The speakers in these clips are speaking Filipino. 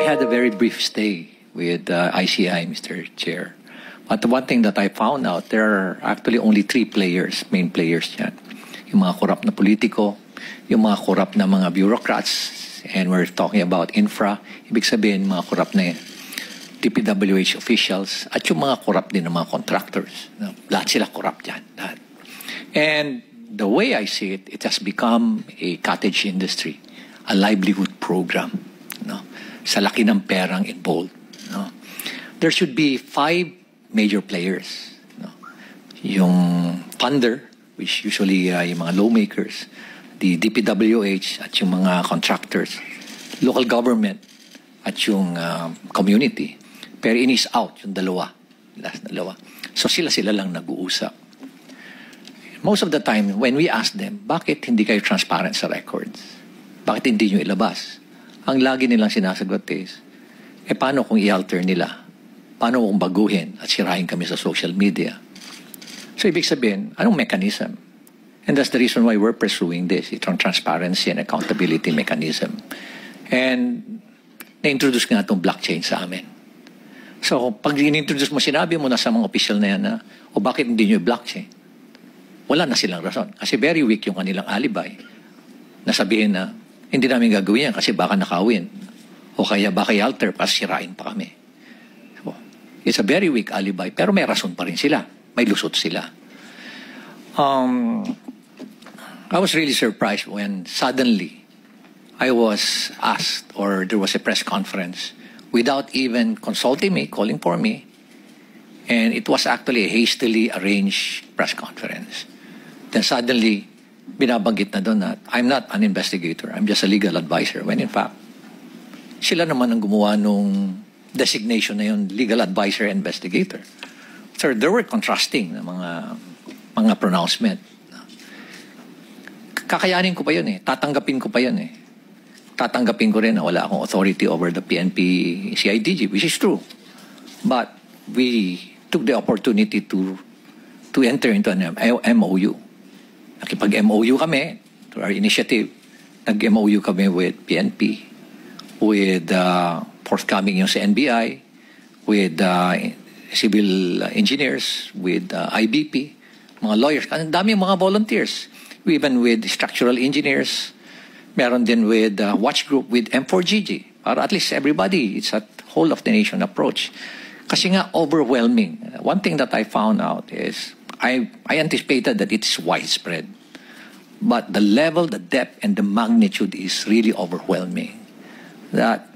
I had a very brief stay with ICI, Mr. Chair. But the one thing that I found out, there are actually only three players, main players yan. Yung mga korap na politiko, yung mga korap na mga bureaucrats, and we're talking about infra, ibig sabihin mga korap na DPWH officials, at yung mga korap din ng mga contractors. No? Lahat sila korap dyan. Lahat. And the way I see it, it has become a cottage industry, a livelihood program. No? Sa laki ng perang involved. No? There should be 5 major players. No? Yung funder, which usually yung mga lawmakers, the DPWH at yung mga contractors, local government at yung community. Pero in is out, yung dalawa. Last dalawa. So sila lang nag-uusap. Most of the time, when we ask them, bakit hindi kayo transparent sa records? Bakit hindi nyo ilabas? Ang lagi nilang sinasagot is, paano kung i-alter nila? Paano kung baguhin at sirahin kami sa social media? So ibig sabihin, anong mechanism? And that's the reason why we're pursuing this, itong transparency and accountability mechanism. And na-introduce nga itong blockchain sa amin. So pag in-introduce mo, sinabi mo na sa mga official na yan na, o bakit hindi nyo blockchain? Wala na silang rason. Kasi very weak yung kanilang alibay. Nasabihin na, hindi namin gagawin yan kasi baka nakawin. O kaya baka i-alter pa, sirain pa kami. So, it's a very weak alibi. Pero may rason pa rin sila. May lusot sila. I was really surprised when suddenly I was asked, or there was a press conference without even consulting me, calling for me. And it was actually a hastily arranged press conference. Then suddenly, binabanggit na doon na I'm not an investigator, I'm just a legal advisor. When in fact, sila naman ang gumawa nung designation na yun, legal advisor and investigator. So there were contrasting na mga pronouncement. Kakayanin ko pa yun eh. Tatanggapin ko pa yun eh. Tatanggapin ko rin na wala akong authority over the PNP CIDG, which is true. But we took the opportunity to enter into an MOU. Nakipag-MOU kami to our initiative. Nag-MOU kami with PNP, with forthcoming yung sa NBI, with civil engineers, with IBP, mga lawyers. Ang dami mga volunteers. Even with structural engineers, meron din with watch group with M4GG. Para at least everybody, it's a whole of the nation approach. Kasi nga overwhelming. One thing that I found out is I anticipated that it's widespread. But the level, the depth, and the magnitude is really overwhelming. That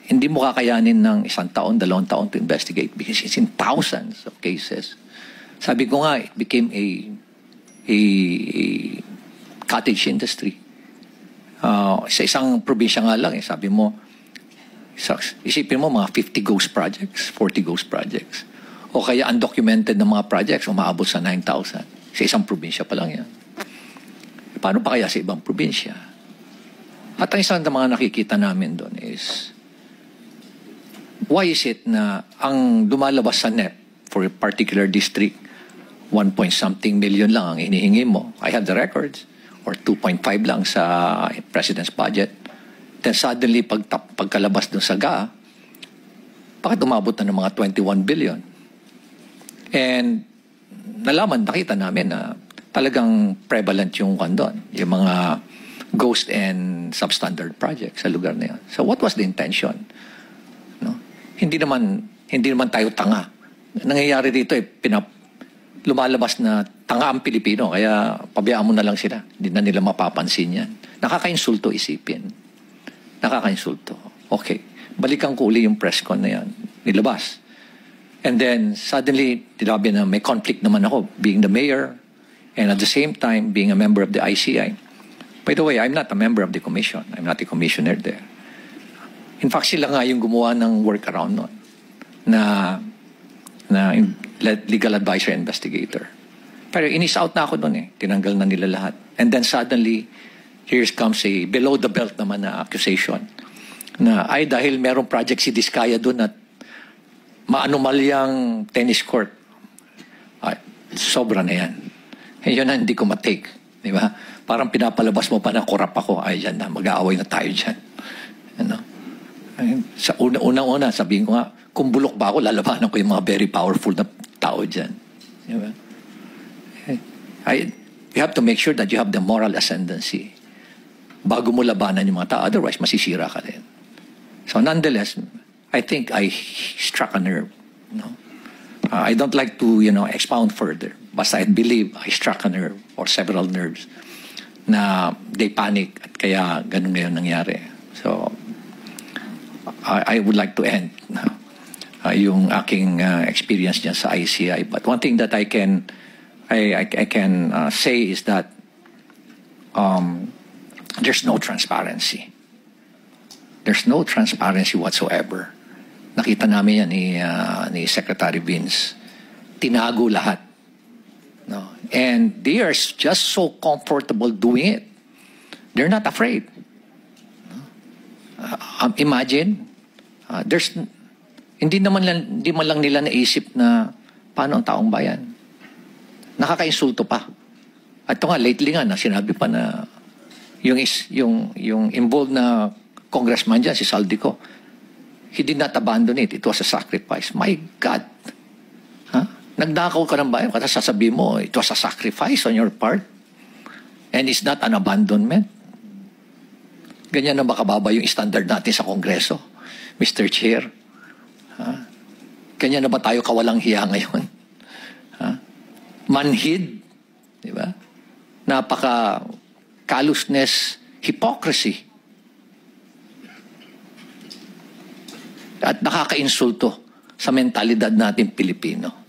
hindi mo kakayanin ng 1 taon, 2 taon to investigate because it's in thousands of cases. Sabi ko nga, it became a cottage industry. Sa isang probinsya nga lang, sabi mo, isipin mo mga 50 ghost projects, 40 ghost projects. O kaya undocumented na mga projects, umaabot sa 9,000. Sa isang probinsya pa lang yan. Paano pa kaya sa ibang probinsya? At ang isang mga nakikita namin doon is, why is it na ang lumalabas sa NEP for a particular district, 1-point-something million lang ang hinihingi mo? I have the records. Or 2.5 lang sa President's budget. Then suddenly, pagkalabas dun sa GA, bakit umabot na ng mga 21 billion? And nakita namin na talagang prevalent yung kandon, yung mga ghost and substandard projects sa lugar na yun. So what was the intention? No? Hindi naman tayo tanga. Nangyayari dito lumalabas na tanga ang Pilipino, kaya pabayaan mo na lang sila. Hindi na nila mapapansin yan. Nakakainsulto isipin. Nakakainsulto. Okay. Balikan ko uli yung press con na yan. Nilabas. And then, suddenly, tinabi na may conflict naman ako, being the mayor, and at the same time, being a member of the ICI. By the way, I'm not a member of the commission. I'm not a commissioner there. In fact, sila nga yung gumawa ng workaround nun. Na legal advisor investigator. Pero in-is out na ako doon eh. Tinanggal na nila lahat. And then suddenly, here comes a below the belt naman na accusation. Na dahil merong project si Diskaya doon at maanumalyang tennis court. Sobra na yan. Yun na hindi ko matake. Di ba? Parang pinapalabas mo pa na korap ako. Yan na, mag-aaway na tayo dyan. Ano? Sa unang-una, sabihin ko nga, kung bulok ba ako, lalabanan ko yung mga very powerful na tao dyan. Diba? You have to make sure that you have the moral ascendancy bago mo labanan yung mga tao. Otherwise, masisira ka din. So nonetheless, I think I struck a nerve. No? I don't like to, expound further. Basta I believe I struck a nerve or several nerves na they panic at kaya ganun ngayon nangyari. So, I would like to end yung aking experience niya sa ICI. But one thing that I can say is that there's no transparency. There's no transparency whatsoever. Nakita namin yan ni Secretary Vince. Tinago lahat. No? And they are just so comfortable doing it. They're not afraid. Imagine, hindi man lang nila naisip na paano ang taong bayan. Nakakainsulto pa. At ito nga, lately nga, sinabi pa na yung involved na congressman dyan, si Saldico, he did not abandon it. It was a sacrifice. My God. Nagdakaw ka ng bayan, kasi sasabihin mo, it was a sacrifice on your part. And it's not an abandonment. Ganyan na makababa yung standard natin sa Kongreso, Mr. Chair. Ganyan na ba tayo kawalang hiya ngayon? Manhid, di ba? Napaka callousness, hypocrisy. At nakakainsulto sa mentalidad natin Pilipino.